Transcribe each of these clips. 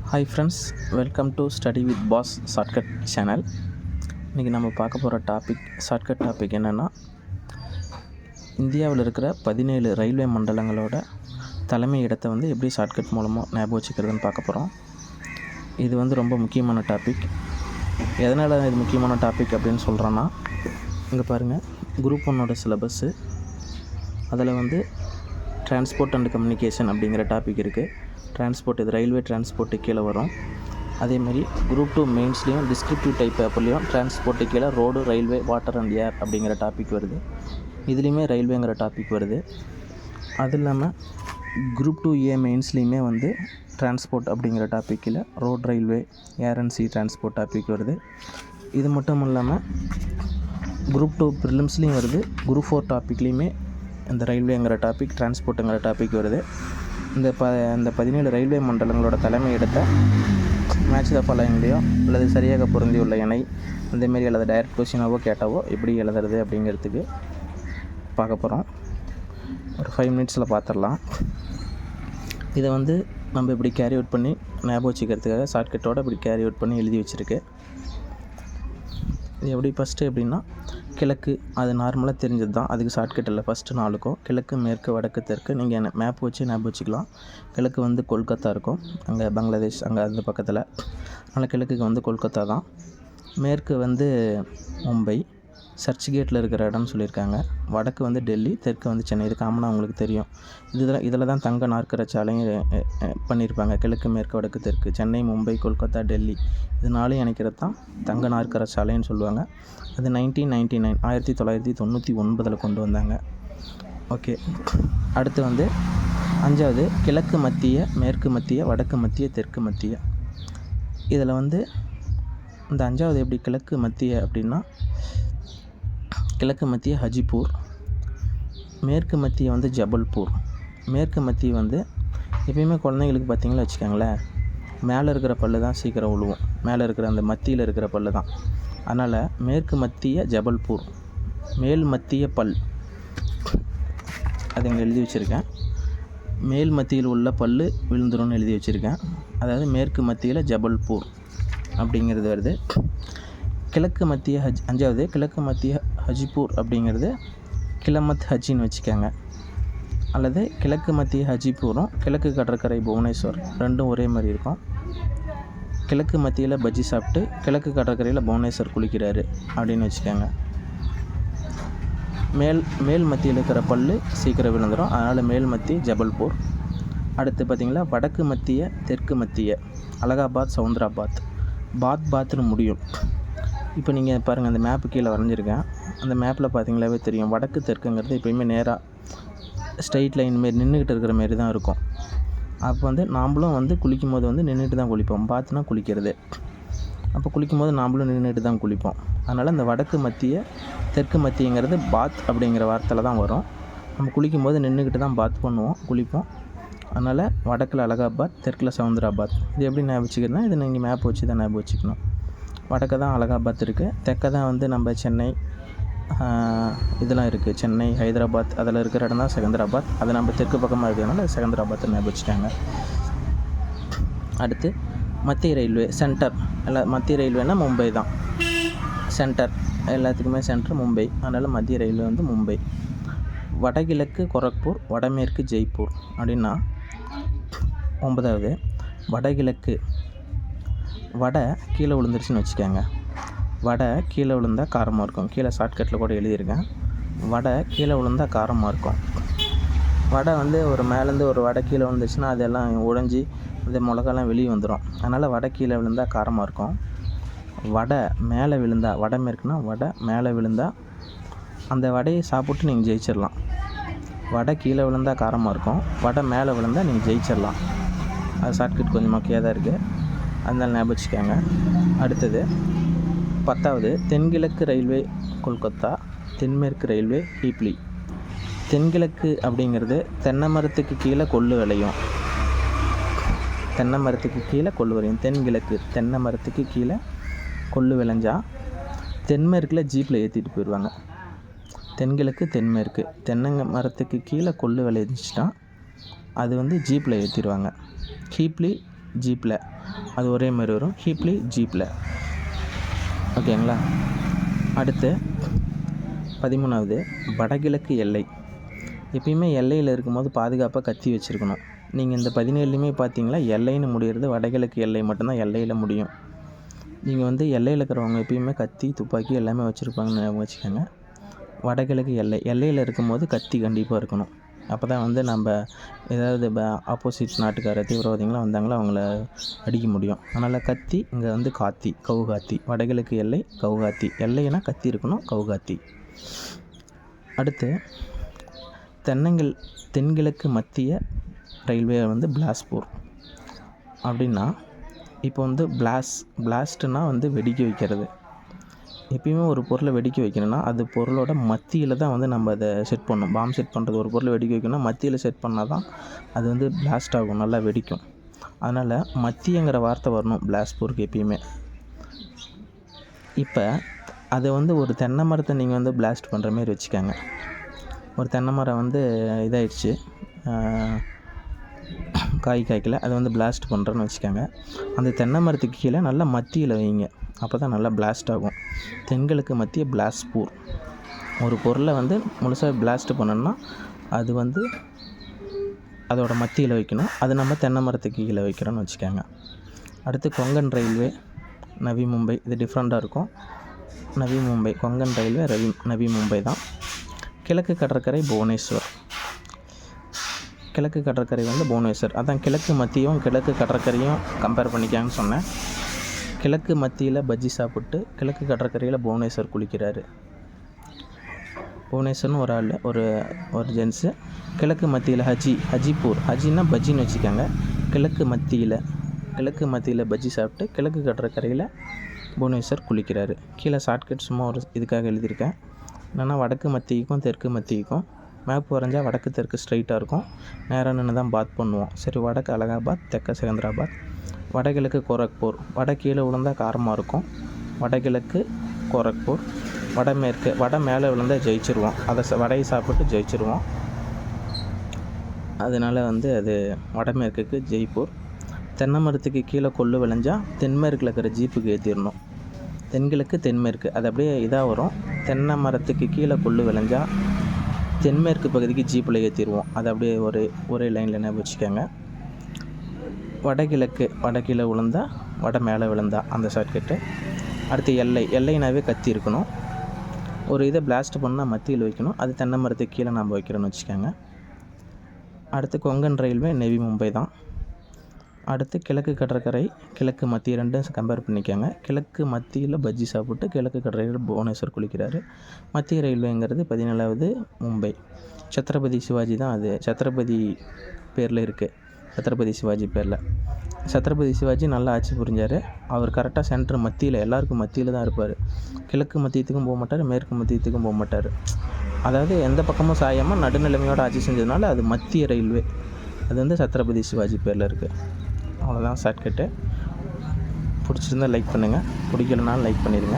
Hi friends, welcome to study with pass shortcut channel. இன்றைக்கி நம்ம பார்க்க போகிற ஷார்ட்கட் டாபிக் என்னென்னா, இந்தியாவில் இருக்கிற 17 ரயில்வே மண்டலங்களோட தலைமை இடத்தை எப்படி ஷார்ட்கட் மூலமாக ஞாபகம் வச்சுக்கிறதுன்னு பார்க்க போகிறோம். இது ரொம்ப முக்கியமான டாபிக். எதனால் இது முக்கியமான டாபிக் அப்படின்னு சொல்கிறேன்னா, இங்கே பாருங்கள், குரூப் 1 சிலபஸ்ஸு அதில் டிரான்ஸ்போர்ட் அண்ட் கம்யூனிகேஷன் அப்படிங்கிற டாபிக் இருக்குது. டிரான்ஸ்போர்ட், இது ரயில்வே டிரான்ஸ்போர்ட்டு கீழே வரும். அதேமாதிரி குரூப் 2 மெயின்ஸ்லேயும் டிஸ்கிரிப்டிவ் டைப் பேப்பர்லேயும் டிரான்ஸ்போர்ட்டு கீழே ரோடு, ரயில்வே, வாட்டர் அண்ட் ஏர் அப்படிங்கிற டாபிக் வருது. இதுலேயுமே ரயில்வேங்கிற டாபிக் வருது. அது இல்லாமல் குரூப் 2A மெயின்ஸ்லேயுமே டிரான்ஸ்போர்ட் அப்படிங்கிற டாப்பிக்கில் road, railway, air and C transport topic வருது. இது மட்டும் இல்லாமல் குரூப் 2 ப்ரிலிம்ஸ்லேயும் வருது. குரூப் 4 டாப்பிக்லேயுமே இந்த ரயில்வேங்கிற டாபிக், டிரான்ஸ்போர்ட்டுங்கிற டாபிக் வருது. இந்த 17 ரயில்வே மண்டலங்களோட தலைமை இடத்தை மேட்ச் த ஃபாலோயிங்லேயோ அல்லது சரியாக பொருந்தியுள்ள இணை அந்தமாரி அல்லது டைரக்ட் கொஸ்டினாவோ கேட்டாவோ எப்படி எழுதுறது அப்படிங்கிறதுக்கு பார்க்க போகிறோம். ஒரு 5 மினிட்ஸில் பார்த்துடலாம். இதை நம்ம இப்படி கேரி அவுட் பண்ணி ஞாபகம் வச்சுக்கிறதுக்காக ஷார்ட்கட்டோடு இப்படி கேரி அவுட் பண்ணி எழுதி வச்சுருக்கு. இது எப்படி ஃபஸ்ட்டு எப்படின்னா, கிழக்கு, அது நார்மலாக தெரிஞ்சது தான், அதுக்கு ஷார்ட்கட் இல்லை. ஃபஸ்ட்டு 4க்கும் கிழக்கு, மேற்கு, வடக்கு, தெற்கு நீங்கள் மேப் வச்சு ஞாபகம் வச்சுக்கலாம். கிழக்கு கொல்கத்தா இருக்கும், அங்கே பங்களாதேஷ், அங்கே அந்த பக்கத்தில். அதனால் கிழக்குக்கு கொல்கத்தா தான். மேற்கு மும்பை, சர்ச் கேட்டில் இருக்கிற இடம்னு சொல்லியிருக்காங்க. வடக்கு டெல்லி, தெற்கு சென்னை. இது காமனாக உங்களுக்கு தெரியும். இதில் தான் தங்க நாற்கர சாலையும் பண்ணியிருப்பாங்க. கிழக்கு, மேற்கு, வடக்கு, தெற்கு. சென்னை, மும்பை, கொல்கத்தா, டெல்லி, இது 4 இணைக்கிறது தான் தங்க நாற்கர சாலைன்னு சொல்லுவாங்க. அது 1999 1999 கொண்டு வந்தாங்க. ஓகே, அடுத்து 5வது கிழக்கு மத்திய, மேற்கு மத்திய, வடக்கு மத்திய, தெற்கு மத்திய. இதில் இந்த 5வது எப்படி கிழக்கு மத்திய அப்படின்னா, கிழக்கு மத்திய ஹஜிப்பூர், மேற்கு மத்திய ஜபல்பூர். மேற்கு மத்திய எப்பயுமே குழந்தைங்களுக்கு பார்த்திங்களா வச்சுக்கோங்களேன், மேலே இருக்கிற பல்லு தான் சீக்கிரம் விழுவும். மேலே இருக்கிற அந்த மத்தியில் இருக்கிற பல்லு தான். அதனால் மேற்கு மத்திய ஜபல்பூர், மேல் மத்திய பல், அது இங்கே எழுதி வச்சுருக்கேன். மேல் மத்தியில் உள்ள பல்லு விழுந்துரும்னு எழுதி வச்சுருக்கேன். அதாவது மேற்கு மத்தியில் ஜபல்பூர் அப்படிங்கிறது வருது. கிழக்கு மத்திய 5வது கிழக்கு மத்திய ஹஜிப்பூர் அப்படிங்கிறது கிளமத் ஹஜின்னு வச்சுக்கோங்க. அல்லது கிழக்கு மத்திய ஹஜிப்பூரும் கிழக்கு கடற்கரை புவனேஸ்வர் ரெண்டும் ஒரே மாதிரி இருக்கும். கிழக்கு மத்தியில் பஜ்ஜி சாப்பிட்டு கிழக்கு கடற்கரையில் புவனேஸ்வர் குளிக்கிறாரு அப்படின்னு வச்சுக்கோங்க. மேல் மத்தியில் இருக்கிற பல்லு சீக்கிரம் விழுந்துடும், அதனால் மேல் மத்திய ஜபல்பூர். அடுத்து பார்த்திங்களா, வடக்கு மத்திய, தெற்கு மத்திய அலகாபாத், சவுந்தராபாத். பாத்னு முடியும். இப்போ நீங்கள் பாருங்கள், அந்த மேப்பு கீழே வரைஞ்சிருக்கேன். அந்த மேப்பில் பார்த்தீங்களாவே தெரியும், வடக்கு தெற்குங்கிறது எப்போயுமே நேராக ஸ்ட்ரைட் லைன் மாரி நின்றுக்கிட்டு இருக்கிற மாரி தான் இருக்கும். அப்போ நாம்ளும் குளிக்கும் போது நின்றுட்டு தான் குளிப்போம். பாத்னா குளிக்கிறது. அப்போ குளிக்கும் போது நாம்ளும் நின்றுட்டு தான் குளிப்போம். அதனால் இந்த வடக்கு மத்திய, தெற்கு மத்தியங்கிறது பாத் அப்படிங்கிற வார்த்தையில் தான் வரும். நம்ம குளிக்கும் போது நின்றுக்கிட்டு தான் பாத் பண்ணுவோம், குளிப்போம். அதனால் வடக்கில் அலகாபாத், தெற்கில் சவுந்தராபாத். இது எப்படி ஞாபகம் வச்சுக்கிறதுனா, இது நீங்கள் மேப் வச்சு தான் ஞாபகம் வச்சுக்கணும். வடக்கு தான் அலகாபாத் இருக்குது, தெற்க தான் நம்ம சென்னை இதெல்லாம் இருக்குது. சென்னை, ஹைதராபாத் அதில் இருக்கிற இடம் தான் செகந்திராபாத். அது நம்ம தெற்கு பக்கமாக இருக்கிறதுனால செகந்திராபாத் ஞாபகம் வச்சுட்டாங்க. அடுத்து மத்திய ரயில்வே சென்டர். மத்திய ரயில்வேனால் மும்பை தான் சென்டர். எல்லாத்துக்குமே சென்டர் மும்பை. அதனால் மத்திய ரயில்வே மும்பை. வடகிழக்கு கொரக்பூர், வடமேற்கு ஜெய்ப்பூர் அப்படின்னா. 9வது வடகிழக்கு, வடை கீழே விழுந்துருச்சுன்னு வச்சுக்கோங்க. வடை கீழே விழுந்தால் காரமாக இருக்கும். கீழே ஷார்ட்கட்டில் கூட எழுதியிருக்கேன். வடை கீழே விழுந்தால் காரமாக இருக்கும். வடை ஒரு மேலேருந்து ஒரு வடை கீழே விழுந்துச்சுன்னா அதெல்லாம் உடைஞ்சி அந்த மிளகாலாம் வெளியே வந்துடும். அதனால் வடை கீழே விழுந்தால் காரமாக இருக்கும். வடை மேலே விழுந்தால், வடமேற்குனா வடை மேலே விழுந்தால் அந்த வடையை சாப்பிட்டு நீங்கள் ஜெயிச்சிடலாம். வடை கீழே விழுந்தால் காரமாக இருக்கும், வடை மேலே விழுந்தால் நீங்கள் ஜெயிச்சிடலாம். அது ஷார்ட்கட் கொஞ்சம் மொக்கையாக தான் இருக்குது, அதனால ஞாபகம் வச்சுக்கோங்க. அடுத்தது 10வது தென்கிழக்கு ரயில்வே கொல்கத்தா, தென்மேற்கு ரயில்வே ஹீப்லி. தென்கிழக்கு அப்படிங்கிறது தென்னை மரத்துக்கு கீழே கொள்ளு விளையும். தென்னை மரத்துக்கு கீழே கொள்ளு விளையும். தென்கிழக்கு, தென்னை மரத்துக்கு கீழே கொள்ளு விளைஞ்சால் தென்மேற்கில் ஜீப்பில் ஏற்றிட்டு போயிடுவாங்க. தென்கிழக்கு, தென்மேற்கு, தென்னை மரத்துக்கு கீழே கொள்ளு விளைஞ்சிச்சின்னா அது ஜீப்பில் ஏற்றிடுவாங்க. ஹீப்லி ஜீப்பில், அது ஒரே மாதிரி வரும். ஹீப்லி ஜீப்பில். ஓகேங்களா. அடுத்து 13வது வடகிழக்கு எல்லை. எப்பயுமே எல்லையில் இருக்கும்போது பாதுகாப்பாக கத்தி வச்சுருக்கணும். நீங்கள் இந்த 17லையுமே பார்த்தீங்களா, எல்லைன்னு முடிகிறது வடகிழக்கு எல்லை மட்டும்தான் எல்லையில் முடியும். நீங்கள் வந்து எல்லையில் இருக்கிறவங்க எப்பயுமே கத்தி, துப்பாக்கி எல்லாமே வச்சுருப்பாங்கன்னு வச்சுக்கோங்க. வடகிழக்கு எல்லை, எல்லையில் இருக்கும்போது கத்தி கண்டிப்பாக இருக்கணும். அப்போ தான் வந்து நம்ம ஏதாவது ஆப்போசிட் நாட்டுக்கார தீவிரவாதிகளாம் வந்தாங்களோ அவங்கள அடிக்க முடியும். அதனால் கத்தி இங்கே வந்து காத்தி, கவுகாத்தி. வடகிழக்கு எல்லை கவுகாத்தி. எல்லைனா கத்தி இருக்கணும், கவுகாத்தி. அடுத்து தென்கிழக்கு மத்திய ரயில்வே வந்து பிலாஸ்பூர். அப்படின்னா இப்போ வந்து பிளாஸ்ட்னா வந்து வெடிக்க வைக்கிறது. எப்பயுமே ஒரு பொருளை வெடிக்க வைக்கணும்னா அது பொருளோட மத்தியில் தான் வந்து நம்ம அதை செட் பண்ணணும். பாம்பு செட் பண்ணுறது, ஒரு பொருளை வெடிக்க வைக்கணும்னா மத்தியில் செட் பண்ணால் தான் அது வந்து பிளாஸ்ட் ஆகும், நல்லா வெடிக்கும். அதனால் மத்தியங்கிற வார்த்தை வரணும் பிலாஸ்பூருக்கு எப்பயுமே. இப்போ அதை வந்து ஒரு தென்னை மரத்தை நீங்கள் வந்து பிளாஸ்ட் பண்ணுற மாதிரி வச்சுக்கோங்க. ஒரு தென்னை மரம் வந்து இதாகிடுச்சு, காய்க்கல, அதை வந்து பிளாஸ்ட் பண்ணுறேன்னு வச்சுக்கோங்க. அந்த தென்னை மரத்துக்கு கீழே நல்லா மத்தியில் வைங்க, அப்போ தான் நல்லா பிளாஸ்ட் ஆகும். தென்கிழக்கு மத்திய பிலாஸ்பூர். ஒரு பொருளை வந்து முழுசாக பிளாஸ்ட் பண்ணணும்னா அது வந்து அதோட மத்தியில் வைக்கணும். அது நம்ம தென்னை மரத்துக்கு கீழே வைக்கிறோன்னு வச்சுக்கோங்க. அடுத்து கொங்கன் ரயில்வே, நவி மும்பை. இது டிஃப்ரெண்ட்டாக இருக்கும். நவி மும்பை, கொங்கன் ரயில்வே நவி மும்பை தான். கிழக்கு கடற்கரை புவனேஸ்வர். கிழக்கு கடற்கரை வந்து புவனேஸ்வர். அதான் கிழக்கு மத்தியும் கிழக்கு கடற்கரையும் கம்பேர் பண்ணிக்காங்கன்னு சொன்னேன். கிழக்கு மத்தியில் பஜ்ஜி சாப்பிட்டு கிழக்கு கடற்கரையில் புவனேஸ்வர் குளிக்கிறாரு. புவனேஸ்வர்னு ஒரு ஆள், ஒரு ஜென்ஸு. கிழக்கு மத்தியில் ஹஜிபூர். ஹஜின்னா பஜ்ஜின்னு வச்சுக்கோங்க. கிழக்கு மத்தியில் பஜ்ஜி சாப்பிட்டு கிழக்கு கடற்கரையில் புவனேஸ்வர் குளிக்கிறாரு. கீழே ஷார்ட்கட் சும்மா ஒரு இதுக்காக எழுதியிருக்கேன். என்னென்னா வடக்கு மத்திக்கும் தெற்கு மத்திக்கும் மேப் வரைஞ்சா வடக்கு தெற்கு ஸ்ட்ரைட்டாக இருக்கும். நேராக நின்று தான் பாத் பண்ணுவோம். சரி, வடக்கு அலகாபாத், தெற்கு செகந்திராபாத். வடகிழக்கு கோரக்பூர். வட கீழே விழுந்தால் காரமாக இருக்கும். வடகிழக்கு கோரக்பூர். வடமேற்கு, வட மேலே விழுந்தால் ஜெயிச்சிருவோம். அதை வடையை சாப்பிட்டு ஜெயிச்சிருவோம். அதனால் வந்து அது வடமேற்குக்கு ஜெய்ப்பூர். தென்னை மரத்துக்கு கீழே கொள்ளு விளைஞ்சால் தென்மேற்கில் இருக்கிற ஜீப்புக்கு ஏற்றிடணும். தென்கிழக்கு தென்மேற்கு, அது அப்படியே இதாக வரும். தென்னை மரத்துக்கு கீழே கொள்ளு விளைஞ்சால் தென்மேற்கு பகுதிக்கு ஜீப்பில் ஏற்றிடுவோம். அது அப்படியே ஒரே லைனில் என்ன வச்சுக்கோங்க. வடகீழே விழுந்தா வட மேலே விழுந்தா அந்த ஷார்ட்கட்டு. அடுத்து எல்லைனாவே கத்தி இருக்கணும். ஒரு இதை பிளாஸ்ட் பண்ணால் மத்தியில் வைக்கணும். அது தென்னை மரத்துக்கு கீழே நம்ம வைக்கிறோன்னு வச்சுக்கோங்க. அடுத்து கொங்கன் ரயில்வே நவி மும்பை தான். அடுத்து கிழக்கு கடற்கரை, கிழக்கு மத்திய ரெண்டும் கம்பேர் பண்ணிக்கோங்க. கிழக்கு மத்தியில் பஜ்ஜி சாப்பிட்டு கிழக்கு கடற்கரையில் புவனேஸ்வர் குளிக்கிறாரு. மத்திய ரயில்வேங்கிறது 17வது மும்பை. சத்ரபதி சிவாஜி தான் அது. சத்ரபதி பேரில் இருக்குது. சத்ரபதி சிவாஜி பேரில். சத்ரபதி சிவாஜி நல்லா ஆட்சி புரிஞ்சார். அவர் கரெக்டாக சென்டர் மத்தியில், எல்லாருக்கும் மத்தியில் தான் இருப்பார். கிழக்கு மத்தியத்துக்கும் போக மாட்டார், மேற்கு மத்தியத்துக்கும் போக மாட்டார். அதாவது எந்த பக்கமும் சாயாமல் நடுநிலைமையோடு ஆட்சி செஞ்சதுனால அது மத்திய ரயில்வே. அது வந்து சத்ரபதி சிவாஜி பேரில் இருக்குது. அவ்வளோதான் ஷார்ட்கட்டு. பிடிச்சிருந்தால் லைக் பண்ணுங்கள், பிடிக்கலனாலும் லைக் பண்ணிடுங்க.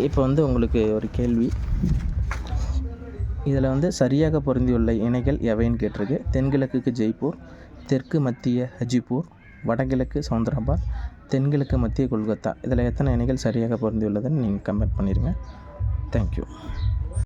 இப்போ வந்து உங்களுக்கு ஒரு கேள்வி. இதில் வந்து சரியாக பொருந்தியுள்ள இணைகள் எவைன்னு கேட்டிருக்கு. தென்கிழக்குக்கு ஜெய்ப்பூர், தெற்கு மத்திய ஹஜிபூர், வடகிழக்கு செகந்திராபாத், தென்கிழக்கு மத்திய கொல்கத்தா. இதில் எத்தனை இணைகள் சரியாக பொருந்தியுள்ளதுன்னு நீங்கள் கமெண்ட் பண்ணிடுங்க. தேங்க்யூ.